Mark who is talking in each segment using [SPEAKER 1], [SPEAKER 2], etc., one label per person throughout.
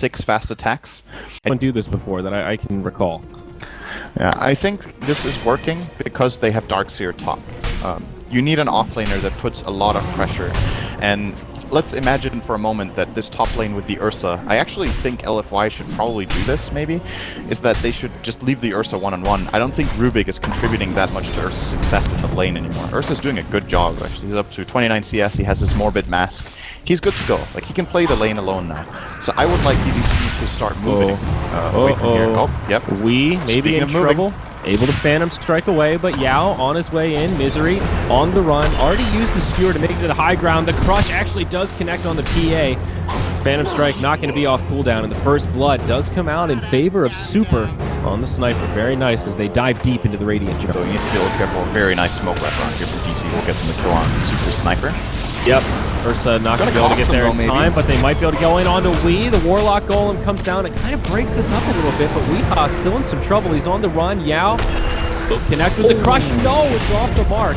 [SPEAKER 1] 6 fast attacks.
[SPEAKER 2] I didn't do this before that I can recall.
[SPEAKER 1] Yeah, I think this is working because they have Darkseer top. You need an offlaner that puts a lot of pressure, and let's imagine for a moment that this top lane with the Ursa, I actually think LFY should probably do this, maybe, is that they should just leave the Ursa one-on-one. I don't think Rubik is contributing that much to Ursa's success in the lane anymore. Ursa's doing a good job, actually. He's up to 29 CS, he has his Morbid Mask. He's good to go. Like, he can play the lane alone now. So I would like DDC to start moving away from here. Oh, yep.
[SPEAKER 2] We maybe in trouble. Able to Phantom Strike away, but Yao on his way in. Misery on the run. Already used the Skewer to make it to the high ground. The Crush actually does connect on the PA. Phantom Strike not going to be off cooldown, and the first blood does come out in favor of Super on the Sniper. Very nice as they dive deep into the Radiant jungle.
[SPEAKER 1] So you need to be a little careful. Very nice smoke wrap around here from DC. We'll get them the kill on the Super Sniper.
[SPEAKER 2] Yep. Ursa not going to be able to get there in time, but they might be able to go in onto Wee. The Warlock Golem comes down and kind of breaks this up a little bit, but Weehaw still in some trouble. He's on the run. Yao will connect with the Crush. No, it's off the mark.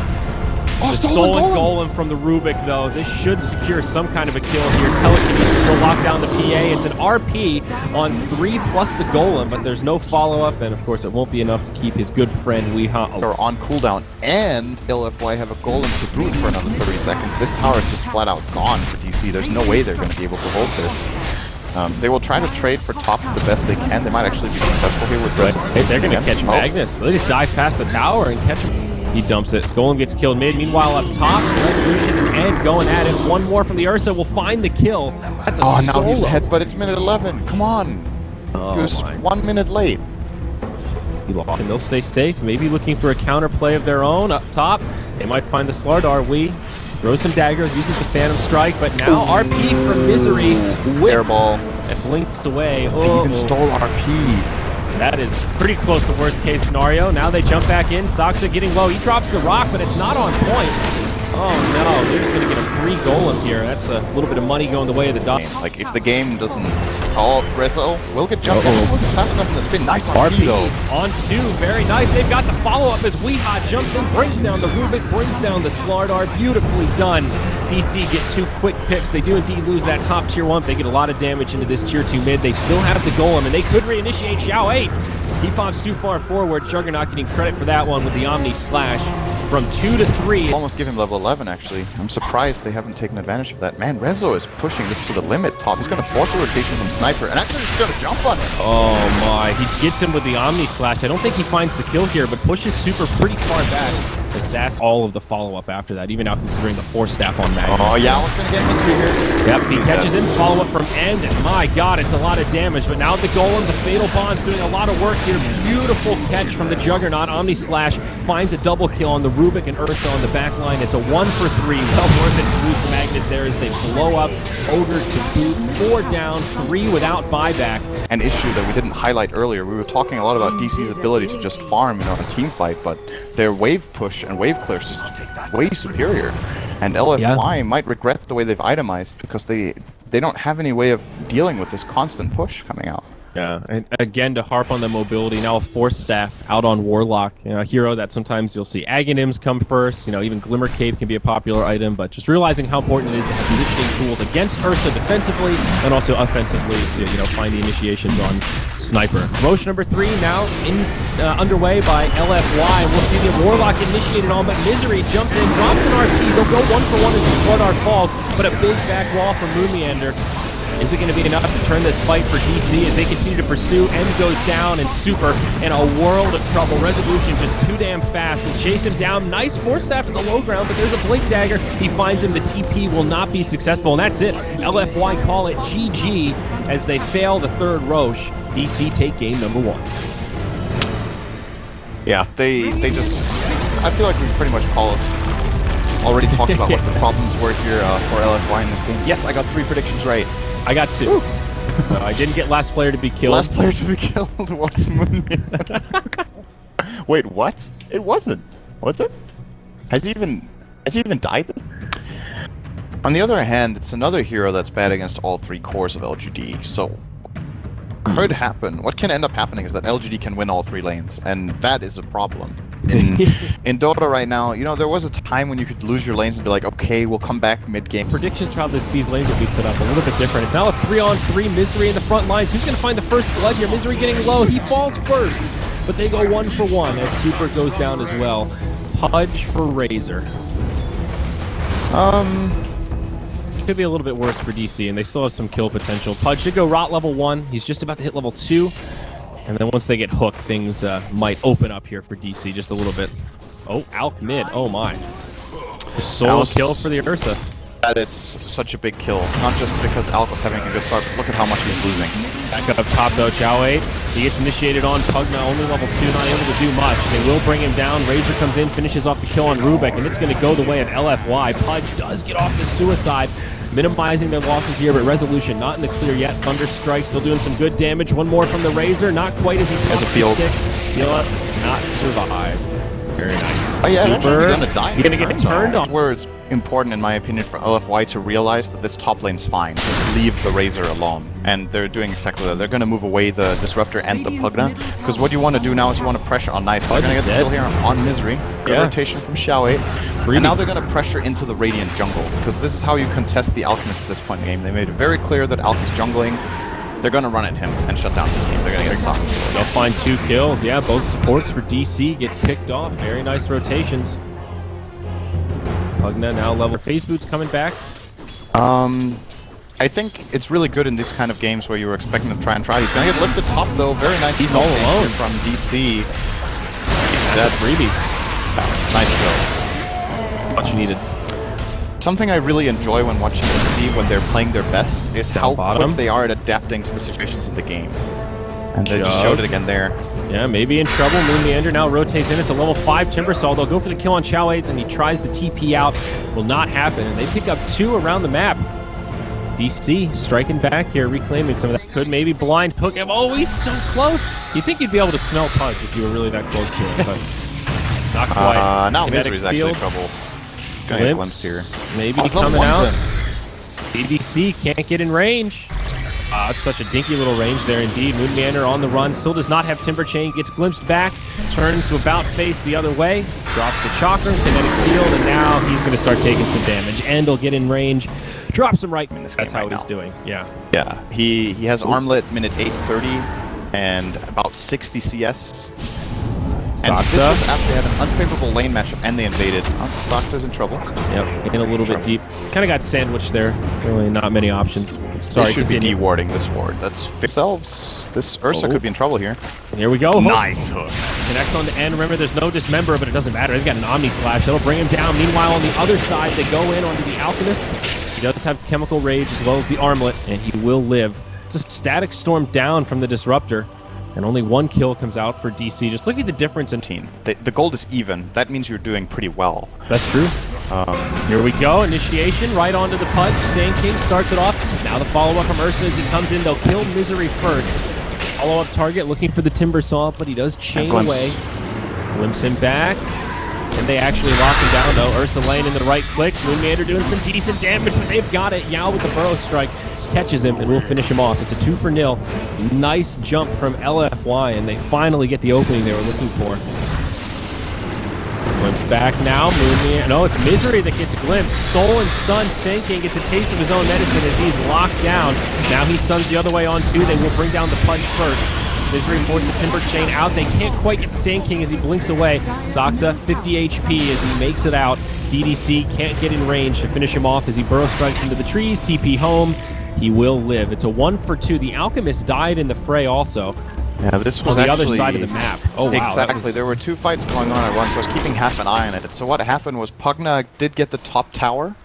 [SPEAKER 2] The stolen golem from the Rubik, though. This should secure some kind of a kill here. Telekinesis will lock down the PA. It's an RP on 3 plus the golem, but there's no follow-up, and of course it won't be enough to keep his good friend Weehaw.
[SPEAKER 1] They're on cooldown, and LFY have a golem to boot for another 30 seconds. This tower is just flat out gone for DC. There's no way they're going to be able to hold this. They will try to trade for top the best they can. They might actually be successful here with this.
[SPEAKER 2] Hey, they're going to catch Magnus. They just dive past the tower and catch him. He dumps it. Golem gets killed mid. Meanwhile, up top, Resolution and End going at it. One more from the Ursa will find the kill. That's a
[SPEAKER 1] now he's ahead, but it's minute 11. Come on. He was 1 minute late.
[SPEAKER 2] He lost, and they'll stay safe. Maybe looking for a counterplay of their own up top. They might find the Slardar. We throw some daggers, uses the Phantom Strike, but now RP for Misery.
[SPEAKER 1] Airball.
[SPEAKER 2] It blinks away.
[SPEAKER 1] They even stole RP.
[SPEAKER 2] That is pretty close to worst case scenario. Now they jump back in. Saksa getting low. He drops the rock, but it's not on point. Oh no, they're just going to get a free golem here. That's a little bit of money going the way of the dog.
[SPEAKER 1] Like, if the game doesn't... Oh, Rezo will get jumped. That wasn't fast enough in the spin. Nice RP, though.
[SPEAKER 2] On 2, very nice. They've got the follow-up as Weehaw jumps in, brings down the Rubik, brings down the Slardar. Beautifully done. DC get 2 quick picks. They do indeed lose that top tier 1. They get a lot of damage into this tier 2 mid. They still have the golem, and they could reinitiate Xiao 8. He pops too far forward. Juggernaut getting credit for that one with the Omni Slash. From 2 to 3.
[SPEAKER 1] Almost give him level 11, actually. I'm surprised they haven't taken advantage of that. Man, Rezo is pushing this to the limit top. He's going to force a rotation from Sniper, and actually he's going to jump on him.
[SPEAKER 2] Oh my, he gets him with the Omni Slash. I don't think he finds the kill here, but pushes Super pretty far back. Assassin all of the follow-up after that, even now considering the 4-staff on Magnus.
[SPEAKER 1] Oh yeah, I was going to get Mystery here.
[SPEAKER 2] Yep, he catches him, follow-up from End, and my god, it's a lot of damage. But now the Golem, the Fatal Bond's doing a lot of work here. Beautiful catch from the Juggernaut. Omni Slash finds a double kill on the Rubik and Ursa on the back line. It's a 1 for 3. Well worth it to lose the Magnus there as they blow up. Ogre to boot. 4 down, 3 without buyback.
[SPEAKER 1] An issue that we didn't highlight earlier. We were talking a lot about DC's ability to just farm, you know, a team fight, but their wave push and wave clear is just way superior. And LFY might regret the way they've itemized because they don't have any way of dealing with this constant push coming out.
[SPEAKER 2] Yeah, and again, to harp on the mobility, now a 4-staff out on Warlock, you know, a hero that sometimes you'll see Aghanims come first, you know, even Glimmer Cape can be a popular item, but just realizing how important it is to have conditioning tools against Ursa defensively and also offensively to, you know, find the initiations on Sniper. Roche number 3 now underway by LFY, and we'll see the Warlock initiated on, but Misery jumps in, drops an RP, they'll go 1 for 1 as the Slardar falls, but a big back wall from Rumiander. Is it going to be enough to turn this fight for DC as they continue to pursue? End goes down, and Super in a world of trouble. Resolution just too damn fast. Will chase him down. Nice 4-staff to the low ground, but there's a Blink Dagger. He finds him. The TP will not be successful, and that's it. LFY call it GG as they fail the 3rd Roche. DC take game number 1.
[SPEAKER 1] Yeah, they just... I feel like we pretty much already talked about what the problems were here for LFY in this game. Yes, I got 3 predictions right.
[SPEAKER 2] I got 2. I didn't get last player to be killed.
[SPEAKER 1] Last player to be killed was Moonman. Wait, what? It wasn't. Was it? Has he even died this? On the other hand, it's another hero that's bad against all 3 cores of LGD, so could happen, what can end up happening is that LGD can win all 3 lanes, and that is a problem. In Dota right now, you know, there was a time when you could lose your lanes and be like, okay, we'll come back mid-game.
[SPEAKER 2] Predictions for how these lanes will be set up a little bit different. It's now a 3-on-3 Misery in the front lines. Who's going to find the first blood here? Misery getting low. He falls first, but they go 1 for 1 as Super goes down as well. Pudge for Razor. Could be a little bit worse for DC, and they still have some kill potential. Pudge should go rot level 1. He's just about to hit level 2. And then once they get hooked, things might open up here for DC just a little bit. Oh, Alk mid. Oh my. The solo kill for the Ursa.
[SPEAKER 1] That is such a big kill. Not just because Alk was having a good start, but look at how much he's losing.
[SPEAKER 2] Back up top though, Chow8. He gets initiated on Pugna, only level 2, not able to do much. They will bring him down. Razor comes in, finishes off the kill on Rubik, and it's going to go the way of LFY. Pudge does get off the suicide, minimizing their losses here, but Resolution not in the clear yet. Thunder Strike still doing some good damage. One more from the Razor, not quite as he
[SPEAKER 1] has a field.
[SPEAKER 2] Heal up, not survive. Very nice.
[SPEAKER 1] Oh yeah,
[SPEAKER 2] Super.
[SPEAKER 1] You're gonna die.
[SPEAKER 2] You're gonna get turned on.
[SPEAKER 1] Where it's important, in my opinion, for LFY to realize that this top lane's fine. Just leave the Razor alone. And they're doing exactly that. They're gonna move away the Disruptor and the Pugna. Because what you want to do now is you want to pressure on Nice. They're gonna get the kill here on Misery. Good rotation from Xiao8. And now they're gonna pressure into the Radiant jungle. Because this is how you contest the Alchemist at this point in the game. They made it very clear that Alk is jungling. They're gonna run at him and shut down this game. They're gonna get sauced.
[SPEAKER 2] They'll find 2 kills. Yeah, both supports for DC get picked off. Very nice rotations. Pugna now level. Phase Boots coming back.
[SPEAKER 1] I think it's really good in these kind of games where you were expecting them to try and try. He's gonna get lifted top though. Very nice.
[SPEAKER 2] He's all alone
[SPEAKER 1] from DC.
[SPEAKER 2] That freebie.
[SPEAKER 1] Nice kill.
[SPEAKER 2] Much needed.
[SPEAKER 1] Something I really enjoy when watching DC when they're playing their best is how quick they are at adapting to the situations in the game. And they just showed it again there.
[SPEAKER 2] Yeah, maybe in trouble. Moon Meander now rotates in. It's a level 5 Timbersaw. They'll go for the kill on Chow8, and he tries the TP out. Will not happen. And they pick up 2 around the map. DC striking back here, reclaiming some of that. Could maybe blind hook him. Oh, he's so close. You'd think you'd be able to smell Pudge if you were really that close to it, but not quite.
[SPEAKER 1] Now Misery's actually in trouble.
[SPEAKER 2] Glimpse
[SPEAKER 1] here.
[SPEAKER 2] Maybe coming out. BBC can't get in range. It's such a dinky little range there indeed. Moon Meander on the run, still does not have Timber Chain, gets glimpsed back, turns to about face the other way, drops the Chakram, kinetic field, and now he's going to start taking some damage. And he'll get in range, drops him right. That's how he's doing. Yeah.
[SPEAKER 1] Yeah. He has Armlet minute 8:30 and about 60 CS. And this was after they had an unfavorable lane matchup and they invaded. Soxa's in trouble.
[SPEAKER 2] Yep, in a little bit deep. Kind of got sandwiched there. Really not many options. Sorry,
[SPEAKER 1] they should be de-warding this ward. That's themselves. This Ursa could be in trouble here.
[SPEAKER 2] Here we go.
[SPEAKER 1] Nice hook.
[SPEAKER 2] Connects on the end. Remember, there's no Dismember, but it doesn't matter. They've got an Omni Slash. That'll bring him down. Meanwhile, on the other side, they go in onto the Alchemist. He does have Chemical Rage as well as the Armlet, and he will live. It's a Static Storm down from the Disruptor. And only 1 kill comes out for DC. Just look at the difference in team.
[SPEAKER 1] The gold is even. That means you're doing pretty well.
[SPEAKER 2] That's true. Here we go. Initiation right onto the Pudge. Sand King starts it off. Now the follow-up from Ursa as he comes in. They'll kill Misery first. Follow-up target looking for the Timbersaw, but he does chain away. Glimpse him back. And they actually lock him down, though. Ursa laying in the right clicks. Moon Meander doing some decent damage, but they've got it. Yao with the Burrow Strike. Catches him and will finish him off. It's a 2-0. Nice jump from LFY, and they finally get the opening they were looking for. Glimpse back now. No, it's Misery that gets a glimpse. Stolen stun. Sand King gets a taste of his own medicine as he's locked down. Now he stuns the other way on 2. They will bring down the Pudge first. Misery forced the Timber Chain out. They can't quite get the Sand King as he blinks away. Soxa 50 HP as he makes it out. DDC can't get in range to finish him off as he burrow strikes into the trees. TP home. He will live. It's a 1 for 2. The Alchemist died in the fray also.
[SPEAKER 1] Yeah, this was
[SPEAKER 2] on the
[SPEAKER 1] actually
[SPEAKER 2] other side of the map. Oh, wow.
[SPEAKER 1] Exactly. There were 2 fights going on at once. So I was keeping half an eye on it. So what happened was Pugna did get the top tower,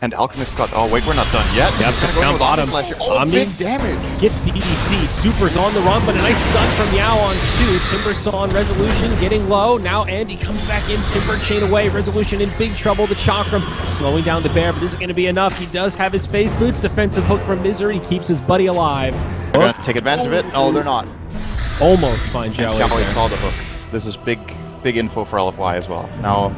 [SPEAKER 1] and Alchemist got... Oh, wait, we're not done yet.
[SPEAKER 2] Yeah,
[SPEAKER 1] he's going to go with Omni Slash. Oh, big damage.
[SPEAKER 2] Gets DDC. Super's on the run, but a nice stun from Yao on 2. Timbersaw on Resolution getting low. Now Andy comes back in. Timber Chain away. Resolution in big trouble. The Chakram slowing down the bear, but this is going to be enough. He does have his Phase Boots. Defensive hook from Misery. He keeps his buddy alive.
[SPEAKER 1] They're going to take advantage of it. No, they're not.
[SPEAKER 2] Almost find Xiao8
[SPEAKER 1] saw the hook. This is big info for LFY as well. Now,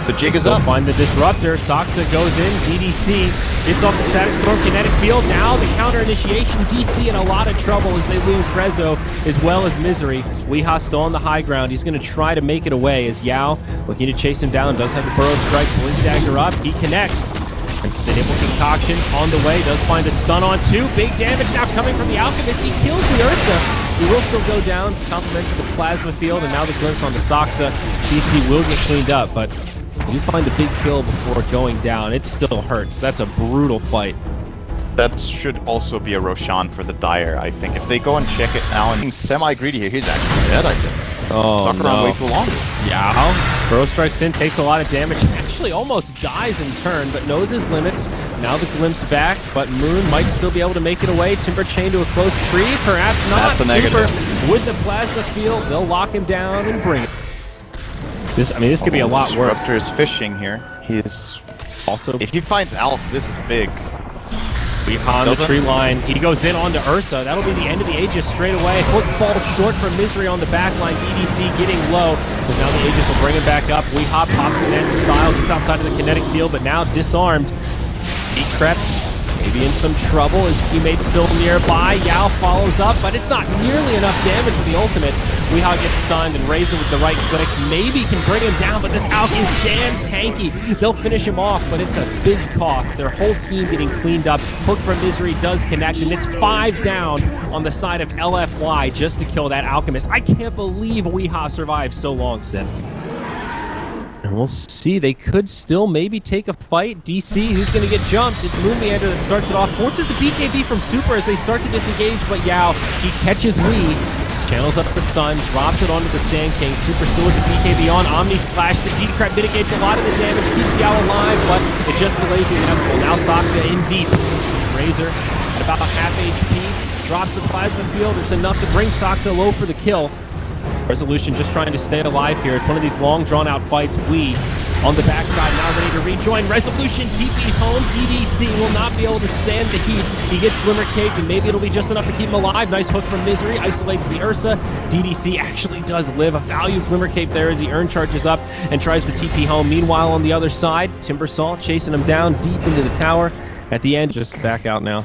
[SPEAKER 1] The jig is
[SPEAKER 2] Still
[SPEAKER 1] up.
[SPEAKER 2] find the disruptor. Saksa goes in. DDC gets off the static storm kinetic field. Now the counter initiation. DC in a lot of trouble as they lose Rezo as well as Misery. Weehaw still on the high ground. He's going to try to make it away as Yao, looking to chase him down, does have the burrow strike. Blink dagger up. He connects. And Stable Concoction on the way. Does find a stun on 2. Big damage now coming from the Alchemist. He kills the Ursa. He will still go down. Compliments the plasma field. And now the glimpse on the Saksa. DC will get cleaned up, but you find a big kill before going down. It still hurts. That's a brutal fight.
[SPEAKER 1] That should also be a Roshan for the Dire, I think. If they go and check it now, and he's semi-greedy here, he's actually dead, I think.
[SPEAKER 2] Oh,
[SPEAKER 1] Stuck around way too long.
[SPEAKER 2] Yeah. Burrow strikes in, takes a lot of damage. Actually almost dies in turn, but knows his limits. Now the glimpse back, but Moon might still be able to make it away. Timber chained to a close tree, perhaps not.
[SPEAKER 1] That's a negative.
[SPEAKER 2] Timber with the plasma field, they'll lock him down and bring it. This could be a lot worse.
[SPEAKER 1] Disruptor is fishing here. He is
[SPEAKER 2] also.
[SPEAKER 1] If he finds Alf, this is big.
[SPEAKER 2] Behind the tree line, he goes in onto Ursa. That'll be the end of the Aegis straight away. Hook falls short from Misery on the back line. EDC getting low, but now the Aegis will bring him back up. Weehaw pops the Nancy style, gets outside of the kinetic field, but now disarmed. He crept. Maybe in some trouble. His teammate's still nearby. Yao follows up, but it's not nearly enough damage for the ultimate. Weehaw gets stunned, and Razor with the right clicks maybe can bring him down, but this Alk is damn tanky. They'll finish him off, but it's a big cost. Their whole team getting cleaned up. Hook from Misery does connect, and it's 5 down on the side of LFY just to kill that Alchemist. I can't believe Weehaw survived so long, Sid. And we'll see. They could still maybe take a fight. DC, who's going to get jumped? It's Moon Meander that starts it off. Forces the BKB from Super as they start to disengage, but Yao, he catches Wii, channels up the stun, drops it onto the Sand King. Super still with the BKB on. Omni Slash, the G-Crab mitigates a lot of the damage, keeps Yao alive, but it just delays the inevitable. Now Saksa in deep. Razor at about half HP, drops the plasma field. It's enough to bring Saksa low for the kill. Resolution just trying to stay alive here. It's one of these long, drawn-out fights. We on the backside now ready to rejoin. Resolution TP's home. DDC will not be able to stand the heat. He gets Glimmer Cake, and maybe it'll be just enough to keep him alive. Nice hook from Misery. Isolates the Ursa. DDC actually does live. A value Glimmer Cake there as he Urn charges up and tries to TP home. Meanwhile, on the other side, Timbersaw chasing him down deep into the tower. At the end, just back out now.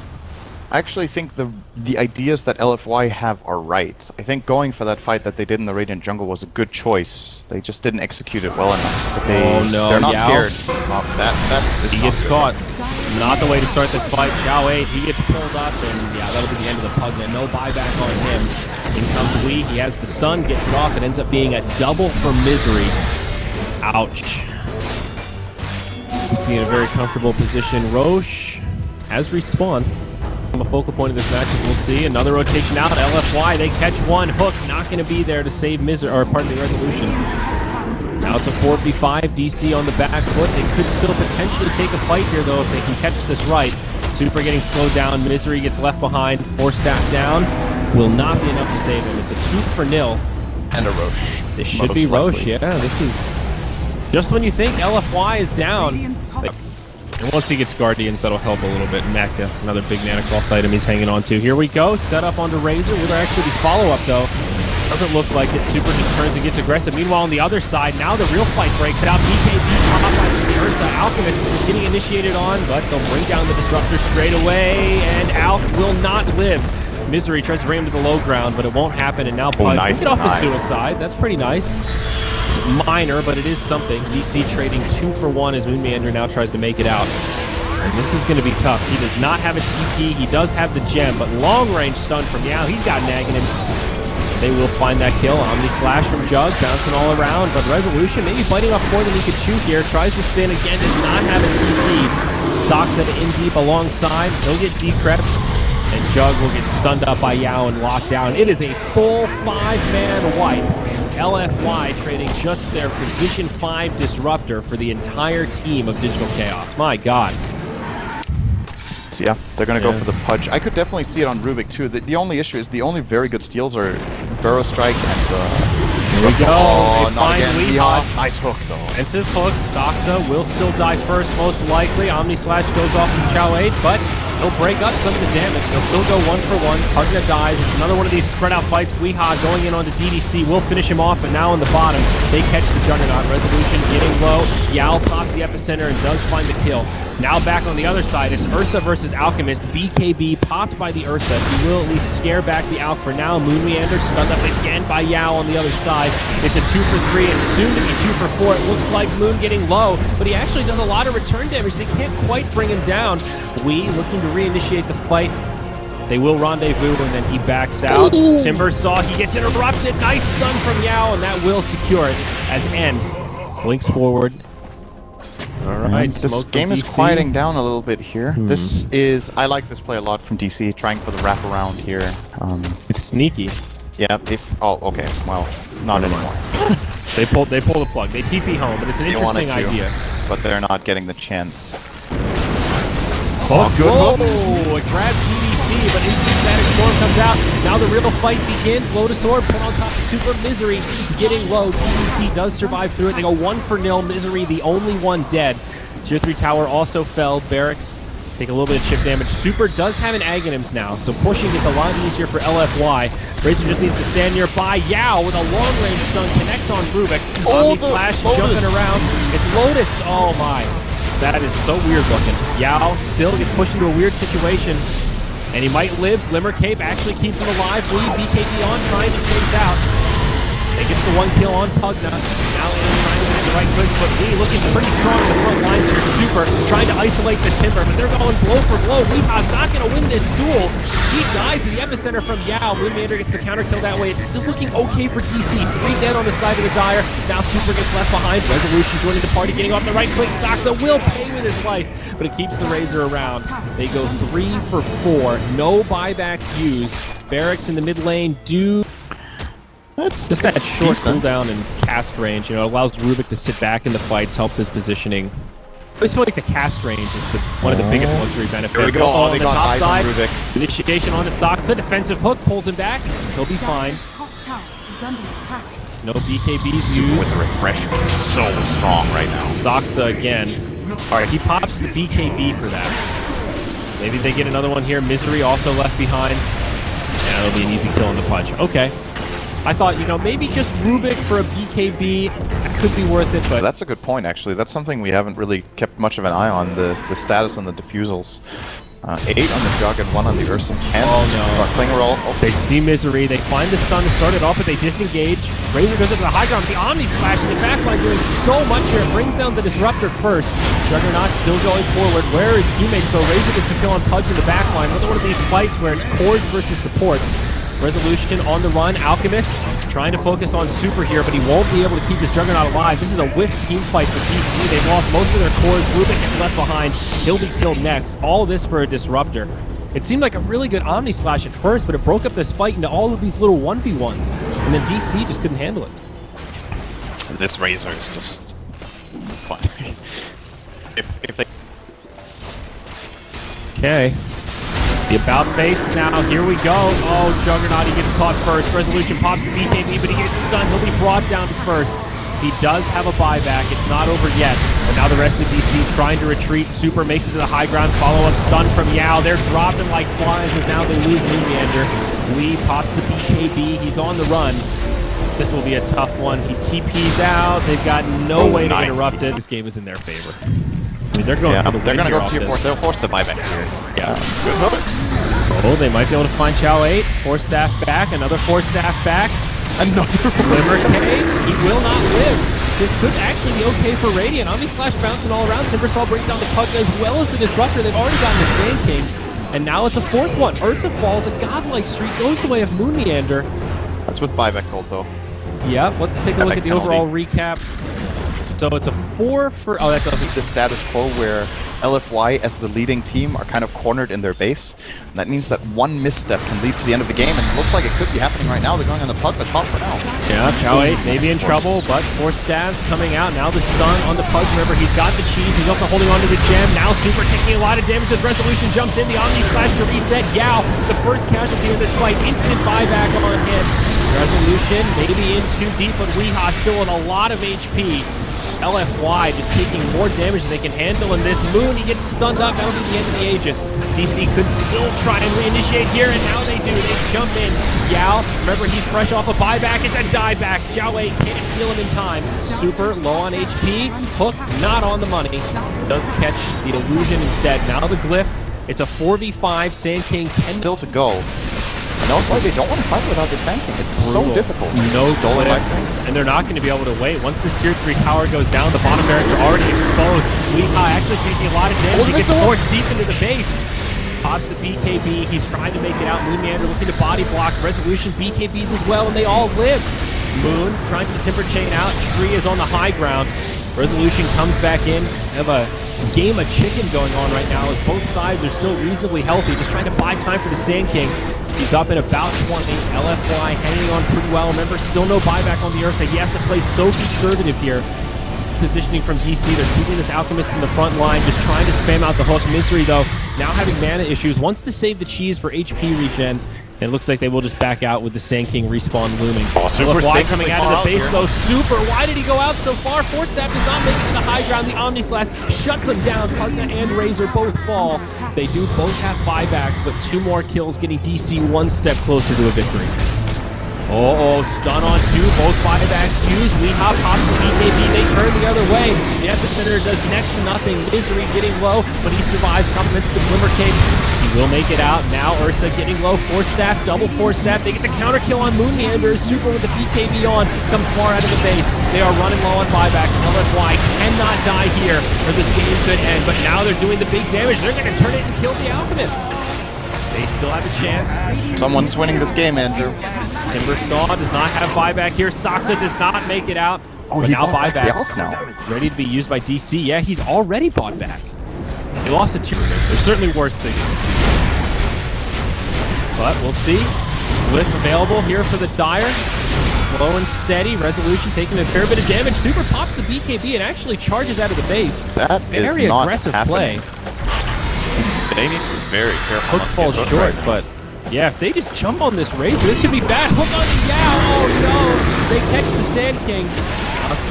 [SPEAKER 1] I actually think the ideas that LFY have are right. I think going for that fight that they did in the Radiant Jungle was a good choice. They just didn't execute it well enough. But they're not scared.
[SPEAKER 2] He gets caught. Not the way to start this fight. Xiao 8, he gets pulled up, and yeah, that'll be the end of the Pugman. No buyback on him. In comes Wii. He has the stun, gets it off. It ends up being a double for Misery. Ouch. You see in a very comfortable position. Roche has respawned. A focal point of this match, as we'll see. Another rotation out. LFY, they catch one. Hook not going to be there to save Misery, or pardon the Resolution. Now it's a 4v5. DC on the back foot. They could still potentially take a fight here, though, if they can catch this right. Super getting slowed down. Misery gets left behind. 4 staff down. Will not be enough to save him. It's a 2-0.
[SPEAKER 1] And a Roche.
[SPEAKER 2] This should be Roche, yeah. This is just when you think LFY is down. And once he gets Guardians, that'll help a little bit. Mecca, another big Nanocost item he's hanging on to. Here we go. Set up onto Razor. Will there actually be follow-up, though? Doesn't look like it. Super just turns and gets aggressive. Meanwhile, on the other side, now the real fight breaks out. BKB top by the Ursa. Alchemist getting initiated on, but they'll bring down the Disruptor straight away, and Alf will not live. Misery tries to bring him to the low ground, but it won't happen, and now Pudge nice get off the suicide. That's pretty nice. Minor, but it is something. DC trading 2 for 1 as Moon Meander now tries to make it out. And this is going to be tough. He does not have a TP. He does have the gem, but long-range stun from Yao. He's got negatives. They will find that kill. Omni Slash from Jug, bouncing all around, but Resolution maybe biting off more than he could chew here. Tries to spin again, does not have a TP. Stocks it in deep alongside. He'll get decrept, and Jug will get stunned up by Yao and locked down. It is a full 5-man wipe. LFY trading just their position 5 disruptor for the entire team of Digital Chaos. My God.
[SPEAKER 1] So yeah, they're going to go for the Pudge. I could definitely see it on Rubik too. The only issue is the only very good steals are Burrow Strike and
[SPEAKER 2] here we go.
[SPEAKER 1] Oh,
[SPEAKER 2] they
[SPEAKER 1] not
[SPEAKER 2] find
[SPEAKER 1] again.
[SPEAKER 2] Weehaw.
[SPEAKER 1] Nice hook though.
[SPEAKER 2] Offensive hook. Saksa will still die first, most likely. Omni Slash goes off from Xiao 8, but He'll break up some of the damage. He'll still go 1-for-1. Pugna dies. It's another one of these spread out fights. Weehaw going in onto DDC will finish him off, but now on the bottom, they catch the Juggernaut. Resolution getting low. Yao pops the epicenter and does find the kill. Now back on the other side, it's Ursa versus Alchemist. BKB popped by the Ursa. He will at least scare back the Alch for now. Moon Meander stunned up again by Yao on the other side. It's a 2-for-3 and soon to be 2-for-4. It looks like Moon getting low, but he actually does a lot of return damage. They can't quite bring him down. Wee looking to reinitiate the fight. They will rendezvous and then he backs out.
[SPEAKER 1] Ooh.
[SPEAKER 2] Timber Saw, he gets interrupted. Nice stun from Yao and that will secure it as N blinks forward. All right,
[SPEAKER 1] this game is quieting down a little bit here. This is, I like this play a lot from DC, trying for the wraparound here.
[SPEAKER 2] It's sneaky.
[SPEAKER 1] Yeah, oh, okay, well, not anymore.
[SPEAKER 2] They pull the plug. They TP home, but it's an interesting idea.
[SPEAKER 1] But they're not getting the chance.
[SPEAKER 2] Oh, good hook. It grabs DDC, but instant static storm comes out. Now the real fight begins. Lotus Orb put on top of Super Misery. He's getting low. DDC does survive through it. They go 1-for-0. Misery, the only one dead. Tier 3 tower also fell. Barracks take a little bit of chip damage. Super does have an Aghanims now, so pushing gets a lot easier for LFY. Razor just needs to stand nearby. Yao with a long-range stun connects on Rubik. Omni Slash jumping around. It's Lotus. Oh my. That is so weird looking. Yao still gets pushed into a weird situation. And he might live. Glimmer Cape actually keeps him alive. Wee BKB on, trying to chase out. They get the 1 kill on Pugna. Now in trying to get the right clicks, but Wee looking pretty strong in the front lines here. Super trying to isolate the Timber, but they're going blow for blow. Weehaw's not going to win this duel. He dies to the epicenter from Yao. Moon Meander gets the counter kill that way. It's still looking okay for DC. 3 dead on the side of the Dire. Now Super gets left behind. Resolution joining the party, getting off the right click. Doxa will pay with his life, but it keeps the Razor around. They go 3-for-4. No buybacks used. Barracks in the mid lane do. It's just that short cooldown and cast range, you know, it allows Rubik to sit back in the fights, helps his positioning. I always feel like the cast range is one of the biggest luxury benefits.
[SPEAKER 1] Here we go,
[SPEAKER 2] on
[SPEAKER 1] they
[SPEAKER 2] the
[SPEAKER 1] got
[SPEAKER 2] top
[SPEAKER 1] eyes
[SPEAKER 2] side,
[SPEAKER 1] on Rubik.
[SPEAKER 2] Initiation on the Stoxa, defensive hook, pulls him back, he'll be fine. No BKBs
[SPEAKER 1] Super
[SPEAKER 2] used.
[SPEAKER 1] with the refresher, he's so strong right now.
[SPEAKER 2] Stoxa again. Alright, he pops the BKB for that. Maybe they get another one here. Misery also left behind. Yeah, it'll be an easy kill on the punch. Okay. I thought, you know, maybe just Rubik for a BKB could be worth it, but...
[SPEAKER 1] That's a good point, actually. That's something we haven't really kept much of an eye on, the status on the defusals. 8 on the Jug and 1 on the Ursa.
[SPEAKER 2] Oh no.
[SPEAKER 1] Cling roll. Oh.
[SPEAKER 2] They see Misery, they find the stun to start it off, but they disengage. Razor goes up to the high ground, the Omni Slash in the backline doing so much here. It brings down the Disruptor first. Juggernaut still going forward. Where are his teammates? So Razor gets the kill on Pugs in the backline. Another one of these fights where it's cores versus supports. Resolution on the run. Alchemist trying to focus on Super here, but he won't be able to keep his Juggernaut alive. This is a whiff team fight for DC. They've lost most of their cores. Rubik gets left behind. He'll be killed next. All this for a Disruptor. It seemed like a really good Omni Slash at first, but it broke up this fight into all of these little 1v1s. And then DC just couldn't handle it.
[SPEAKER 1] This Razor is just fun. if they...
[SPEAKER 2] Okay. The about face now, here we go. Oh, Juggernaut, he gets caught first. Resolution pops the BKB, but he gets stunned. He'll be brought down first. He does have a buyback. It's not over yet. But now the rest of DC trying to retreat. Super makes it to the high ground. Follow-up stun from Yao. They're dropping like flies as now they lose Moon Meander. Wee pops the BKB. He's on the run. This will be a tough one. He TP's out. They've got no way to interrupt it. This game is in their favor. I mean, they're going for the
[SPEAKER 1] they're going to go
[SPEAKER 2] tier
[SPEAKER 1] tier 4. They'll force the buybacks here. Yeah. Good hook.
[SPEAKER 2] Oh, they might be able to find Chow 8. 4 staff back. Another 4 staff back.
[SPEAKER 1] Another
[SPEAKER 2] Glimmer Cape. He will not live. This could actually be okay for Radiant. Omni Slash bouncing all around. Timbersaw brings down the Pugna as well as the Disruptor. They've already gotten the Sand King. And now it's a 4th one. Ursa falls. A godlike streak goes the way of Moon Meander.
[SPEAKER 1] That's with buyback gold, though.
[SPEAKER 2] Yep, let's take a look at the overall recap. So it's a 4 for... Oh, that doesn't...
[SPEAKER 1] The status quo where LFY as the leading team are kind of cornered in their base. And that means that one misstep can lead to the end of the game, and it looks like it could be happening right now. They're going on the Pug, but top for now.
[SPEAKER 2] Yeah, Chow 8 maybe in trouble, but 4 stabs coming out. Now the stun on the Pug. Remember, he's got the cheese. He's also holding on to the gem. Now Super taking a lot of damage as Resolution jumps in. The Omni Slash to reset. Yao, the first casualty in this fight. Instant buyback on him. Resolution maybe in too deep, but Weehaw still with a lot of HP. LFY just taking more damage than they can handle in this. Moon, he gets stunned up. That'll be the end of the Aegis. DC could still try and reinitiate here, and now they do. They jump in. Yao, remember, he's fresh off a buyback. It's a dieback. Jiawei can't heal him in time. Super low on HP. Hook not on the money. Does catch the illusion instead. Now the glyph. It's a 4v5. Sand King 10
[SPEAKER 1] Still to go. And also, they don't want to fight without the Sand King. It's so difficult.
[SPEAKER 2] No
[SPEAKER 1] Stolen
[SPEAKER 2] glyph.
[SPEAKER 1] life ring.
[SPEAKER 2] And they're not going to be able to wait. Once this tier 3 tower goes down, the bottom barracks are already exposed. Weeha actually taking a lot of damage. He gets forced deep into the base. Pops the BKB. He's trying to make it out. Moon Meander looking to body block. Resolution BKBs as well, and they all live. Moon trying to temper chain out. Tree is on the high ground. Resolution comes back in. They have a game of chicken going on right now as both sides are still reasonably healthy. Just trying to buy time for the Sand King. He's up at about 20. LFY hanging on pretty well. Remember, still no buyback on the Ursa. He has to play so conservative here. Positioning from DC, they're keeping this Alchemist in the front line, just trying to spam out the hook. Misery, though, now having mana issues, wants to save the cheese for HP regen. And it looks like they will just back out with the Sand King respawn looming. LFY coming out of the base, though. Super, why did he go out so far? Fourth Staff does not make it to the high ground. The Omni Slash shuts him down. Pugna and Razor both fall. They do both have buybacks, but 2 more kills, getting DC 1 step closer to a victory. Stun on 2, both buybacks used. Weeha pops the BKB, they turn the other way. The Epicenter does next to nothing. Misery getting low, but he survives, compliments the Glimmer Cape. He will make it out. Now Ursa getting low, 4-staff, double 4-staff. They get the counter kill on Moon Meander. Super with the BKB on, comes far out of the base. They are running low on buybacks. LFY cannot die here, or this game could end. But now they're doing the big damage. They're going to turn it and kill the Alchemist. They still have a chance.
[SPEAKER 1] Someone's winning this game, Andrew.
[SPEAKER 2] Timbersaw does not have buyback here. Saksa does not make it out. But now buybacks ready to be used by DC. Yeah, he's already bought back. He lost a 2. There's certainly worse things. But we'll see. Glyph available here for the Dire. Slow and steady. Resolution taking a fair bit of damage. Super pops the BKB and actually charges out of the base.
[SPEAKER 1] That
[SPEAKER 2] very
[SPEAKER 1] is not
[SPEAKER 2] aggressive
[SPEAKER 1] happening.
[SPEAKER 2] play.
[SPEAKER 1] They need to be very careful.
[SPEAKER 2] Hook falls short, but yeah, if they just jump on this Razor, this could be bad. Hook on the Yao. Oh no! They catch the Sand King.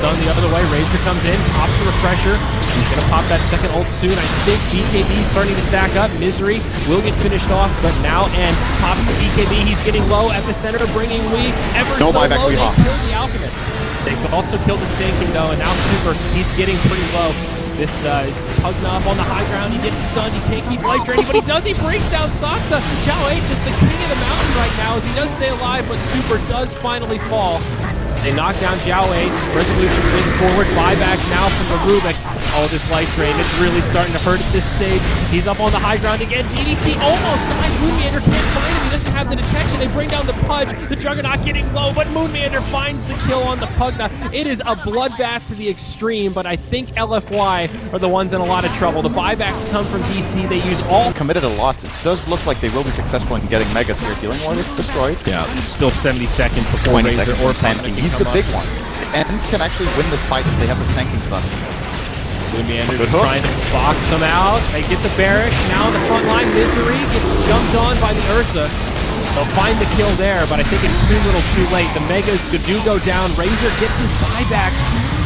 [SPEAKER 2] Stun the other way. Razor comes in, pops the refresher. He's gonna pop that second ult soon. I think BKB starting to stack up. Misery will get finished off, but now and pops the BKB. He's getting low at the center, bringing Wee ever so low. They kill the Alchemist. They also killed the Sand King though, and now Super, he's getting pretty low. This Pugna up on the high ground, he gets stunned, he can't keep life draining, but he does, he brings down Saksa. Jiawei is the king of the mountain right now as he does stay alive, but Super does finally fall. They knock down Jiawei, Resolution swings forward, buyback now from the Rubik. Oh, this life drain, it's really starting to hurt at this stage. He's up on the high ground again, DDC almost dies, Moon Meander can't find him, he doesn't have the detection, they bring down the Pudge, the Juggernaut getting low, but Moon Meander finds the kill on the Pugna. It is a bloodbath to the extreme, but I think LFY are the ones in a lot of trouble. The buybacks come from DC, they use all...
[SPEAKER 1] Committed a lot. It does look like they will be successful in getting Megas here. Healing Ward is destroyed.
[SPEAKER 2] Yeah, still 70 seconds before
[SPEAKER 1] 20
[SPEAKER 2] Razor
[SPEAKER 1] seconds
[SPEAKER 2] or
[SPEAKER 1] Sand King. He's the big one. And can actually win this fight if they have the Sand King stun.
[SPEAKER 2] Moon Meander just trying to box them out. They get the barrack. Now in the front line, Misery gets jumped on by the Ursa. They'll find the kill there, but I think it's too little too late. The Megas do go down. Razor gets his buyback.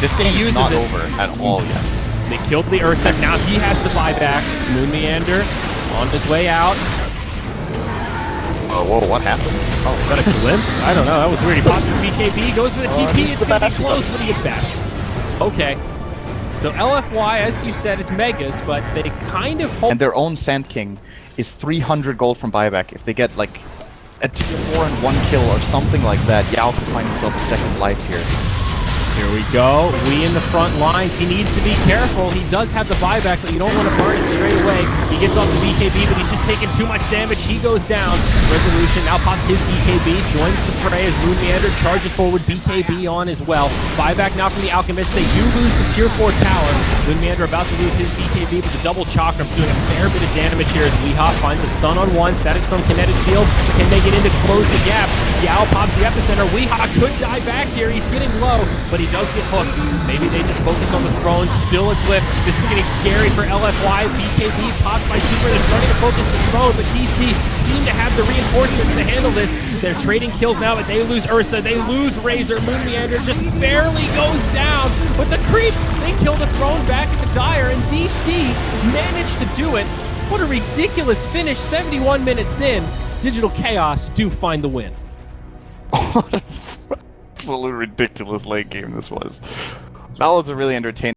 [SPEAKER 1] This game is not over at all yet.
[SPEAKER 2] They killed the Ursa. Now he has the buyback. Moon Meander on his way out.
[SPEAKER 1] Oh, whoa, what happened?
[SPEAKER 2] Oh, is that a glimpse? I don't know. That was weird. He pops his BKB, goes for the TP. It's going to be close, but he gets bashed. Okay. So LFY, as you said, it's Megas, but they kind of hope...
[SPEAKER 1] And their own Sand King is 300 gold from buyback. If they get, like, a tier 4 and 1 kill or something like that, Yao can find himself a second life here.
[SPEAKER 2] Here we go. Wee in the front lines. He needs to be careful. He does have the buyback, but you don't want to burn it straight away. He gets off the BKB, but he's just taking too much damage. He goes down. Resolution now pops his BKB, joins the fray as Moon Meander charges forward. BKB on as well. Buyback now from the Alchemist. They do lose the tier 4 tower. Moon Meander about to lose his BKB, but the double Chakram's doing a fair bit of damage here as Weeha finds a stun on one. Static Storm Kinetic Field. Can they get in to close the gap? Yao pops the epicenter. Weeha could die back here. He's getting low, but but he does get hooked. Maybe they just focus on the throne. Still a clip. This is getting scary for LFY. BKB popped by Super. They're starting to focus the throne, but DC seem to have the reinforcements to handle this. They're trading kills now, but they lose Ursa. They lose Razor. Moon Meander just barely goes down. But the creeps, they kill the throne back at the Dire, and DC managed to do it. What a ridiculous finish, 71 minutes in. Digital Chaos do find the win.
[SPEAKER 1] What an absolute ridiculous late game this was. That was a really entertaining